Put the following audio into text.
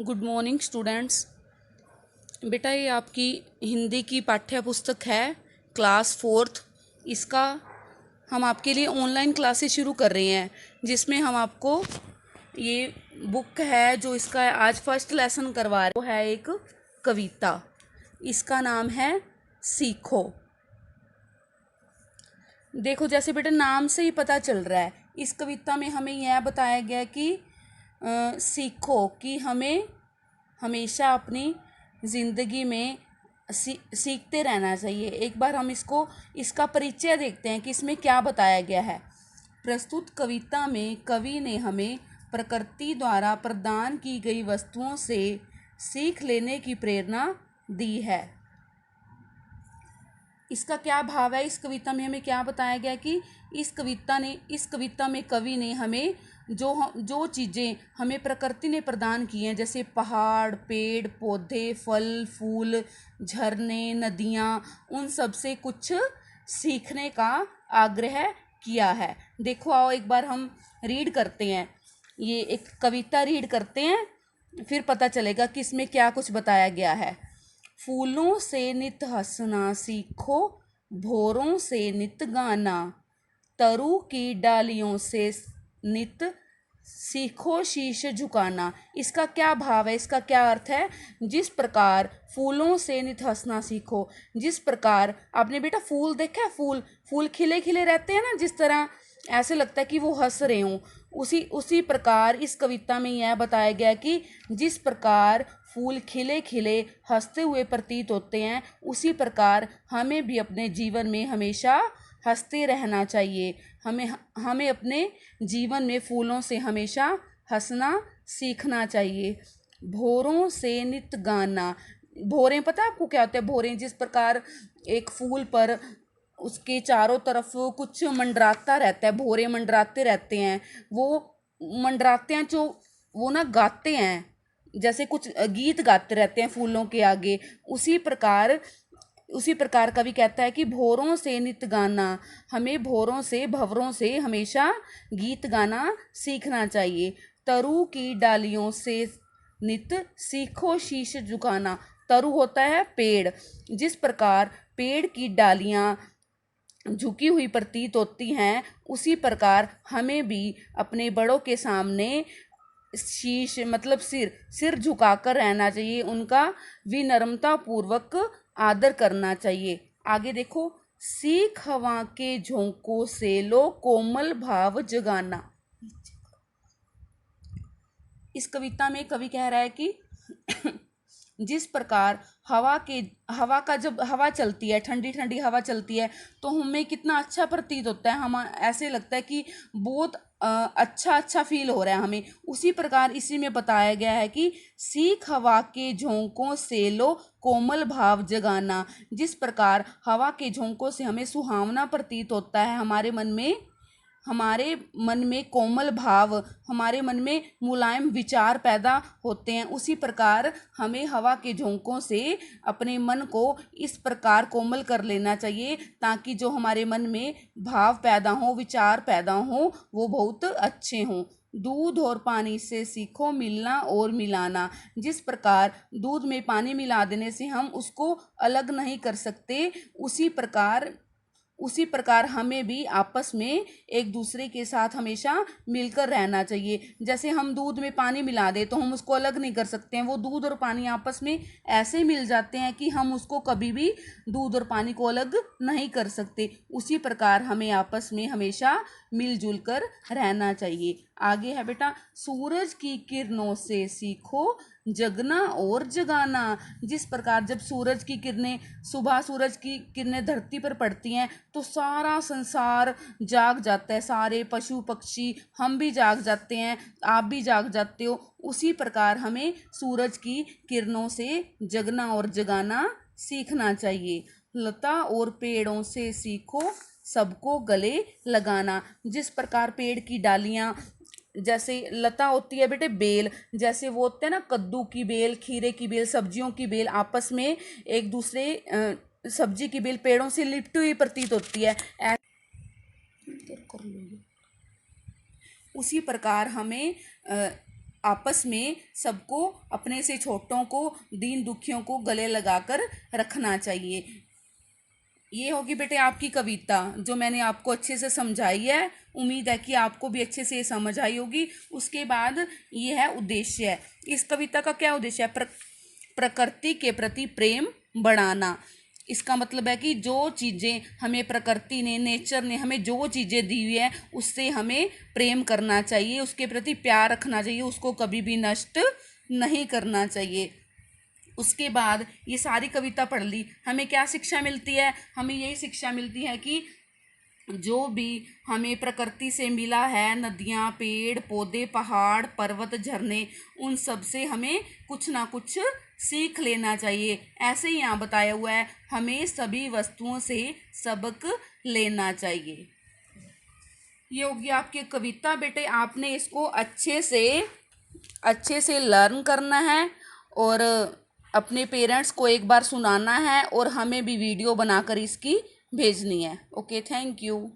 Good morning students. बेटा ये आपकी हिंदी की पाठ्य पुस्तक है क्लास 4th। इसका हम आपके लिए ऑनलाइन क्लासेस शुरू कर रहे हैं, जिसमें हम आपको ये बुक है जो इसका आज फर्स्ट लेसन करवा रहे, वो है एक कविता। इसका नाम है सीखो। देखो जैसे बेटा नाम से ही पता चल रहा है, इस कविता में हमें यह बताया गया कि सीखो कि हमें हमेशा अपनी ज़िंदगी में सीखते रहना चाहिए। एक बार हम इसका परिचय देखते हैं कि इसमें क्या बताया गया है। प्रस्तुत कविता में कवि ने हमें प्रकृति द्वारा प्रदान की गई वस्तुओं से सीख लेने की प्रेरणा दी है। इसका क्या भाव है, इस कविता में हमें क्या बताया गया कि इस कविता में कवि ने हमें जो चीज़ें हमें प्रकृति ने प्रदान की हैं, जैसे पहाड़, पेड़ पौधे, फल फूल, झरने, नदियाँ, उन सब से कुछ सीखने का आग्रह किया है। देखो आओ एक बार हम रीड करते हैं, ये एक कविता रीड करते हैं, फिर पता चलेगा कि इसमें क्या कुछ बताया गया है। फूलों से नित हंसना सीखो, भौरों से नित गाना, तरु की डालियों से नित सीखो शीश झुकाना। इसका क्या भाव है, इसका क्या अर्थ है। जिस प्रकार फूलों से नित हंसना सीखो, जिस प्रकार आपने बेटा फूल देखा है, फूल खिले खिले रहते हैं ना, जिस तरह ऐसे लगता है कि वो हंस रहे हों, उसी प्रकार इस कविता में यह बताया गया कि जिस प्रकार फूल खिले खिले हंसते हुए प्रतीत होते हैं, उसी प्रकार हमें भी अपने जीवन में हमेशा हंसते रहना चाहिए। हमें अपने जीवन में फूलों से हमेशा हंसना सीखना चाहिए। भौरों से नित गाना, भौरें पता है आपको क्या होता है। भौरें जिस प्रकार एक फूल पर उसके चारों तरफ कुछ मंडराता रहता है, भौरे मंडराते रहते हैं, वो मंडराते हैं जो वो ना गाते हैं, जैसे कुछ गीत गाते रहते हैं फूलों के आगे। उसी प्रकार कवि कहता है कि भौरों से नित गाना, हमें भंवरों से हमेशा गीत गाना सीखना चाहिए। तरु की डालियों से नित सीखो शीश झुकाना। तरु होता है पेड़, जिस प्रकार पेड़ की डालियां झुकी हुई प्रतीत होती हैं, उसी प्रकार हमें भी अपने बड़ों के सामने शीश मतलब सिर झुकाकर रहना चाहिए, उनका विनम्रता पूर्वक आदर करना चाहिए। आगे देखो, सीख हवा के झोंकों से लो कोमल भाव जगाना। इस कविता में कवि कह रहा है कि जिस प्रकार हवा का जब हवा चलती है, ठंडी ठंडी हवा चलती है, तो हमें कितना अच्छा प्रतीत होता है, हम ऐसे लगता है कि बहुत अच्छा फील हो रहा है हमें। उसी प्रकार इसी में बताया गया है कि सीख हवा के झोंकों से लो कोमल भाव जगाना। जिस प्रकार हवा के झोंकों से हमें सुहावना प्रतीत होता है, हमारे मन में कोमल भाव, हमारे मन में मुलायम विचार पैदा होते हैं, उसी प्रकार हमें हवा के झोंकों से अपने मन को इस प्रकार कोमल कर लेना चाहिए, ताकि जो हमारे मन में भाव पैदा हो, विचार पैदा हो, वो बहुत अच्छे हों। दूध और पानी से सीखो मिलना और मिलाना। जिस प्रकार दूध में पानी मिला देने से हम उसको अलग नहीं कर सकते, उसी प्रकार हमें भी आपस में एक दूसरे के साथ हमेशा मिलकर रहना चाहिए। जैसे हम दूध में पानी मिला दें तो हम उसको अलग नहीं कर सकते हैं, वो दूध और पानी आपस में ऐसे मिल जाते हैं कि हम उसको कभी भी दूध और पानी को अलग नहीं कर सकते। उसी प्रकार हमें आपस में हमेशा मिलजुल कर रहना चाहिए। आगे है बेटा, सूरज की किरणों से सीखो जगना और जगाना। जिस प्रकार जब सुबह सूरज की किरणें धरती पर पड़ती हैं, तो सारा संसार जाग जाता है, सारे पशु पक्षी, हम भी जाग जाते हैं, आप भी जाग जाते हो। उसी प्रकार हमें सूरज की किरणों से जगना और जगाना सीखना चाहिए। लता और पेड़ों से सीखो सबको गले लगाना। जिस प्रकार पेड़ की डालियां, जैसे लता होती है बेटे बेल, जैसे वो होते हैं ना कद्दू की बेल, खीरे की बेल, सब्जियों की बेल, आपस में एक दूसरे सब्जी की बेल पेड़ों से लिपटी हुई प्रतीत होती है। उसी प्रकार हमें आपस में सबको, अपने से छोटों को, दीन दुखियों को गले लगाकर रखना चाहिए। ये होगी बेटे आपकी कविता, जो मैंने आपको अच्छे से समझाई है। उम्मीद है कि आपको भी अच्छे से ये समझ आई होगी। उसके बाद ये है उद्देश्य। इस कविता का क्या उद्देश्य है? प्रकृति के प्रति प्रेम बढ़ाना। इसका मतलब है कि जो चीज़ें हमें प्रकृति ने, नेचर ने हमें जो चीज़ें दी हुई है, उससे हमें प्रेम करना चाहिए, उसके प्रति प्यार रखना चाहिए, उसको कभी भी नष्ट नहीं करना चाहिए। उसके बाद ये सारी कविता पढ़ ली, हमें क्या शिक्षा मिलती है? हमें यही शिक्षा मिलती है कि जो भी हमें प्रकृति से मिला है, नदियाँ, पेड़ पौधे, पहाड़, पर्वत, झरने, उन सब से हमें कुछ ना कुछ सीख लेना चाहिए। ऐसे ही यहाँ बताया हुआ है, हमें सभी वस्तुओं से सबक लेना चाहिए। ये होगी आपकी कविता बेटे। आपने इसको अच्छे से लर्न करना है और अपने पेरेंट्स को एक बार सुनाना है और हमें भी वीडियो बनाकर इसकी भेजनी है। Okay, thank you.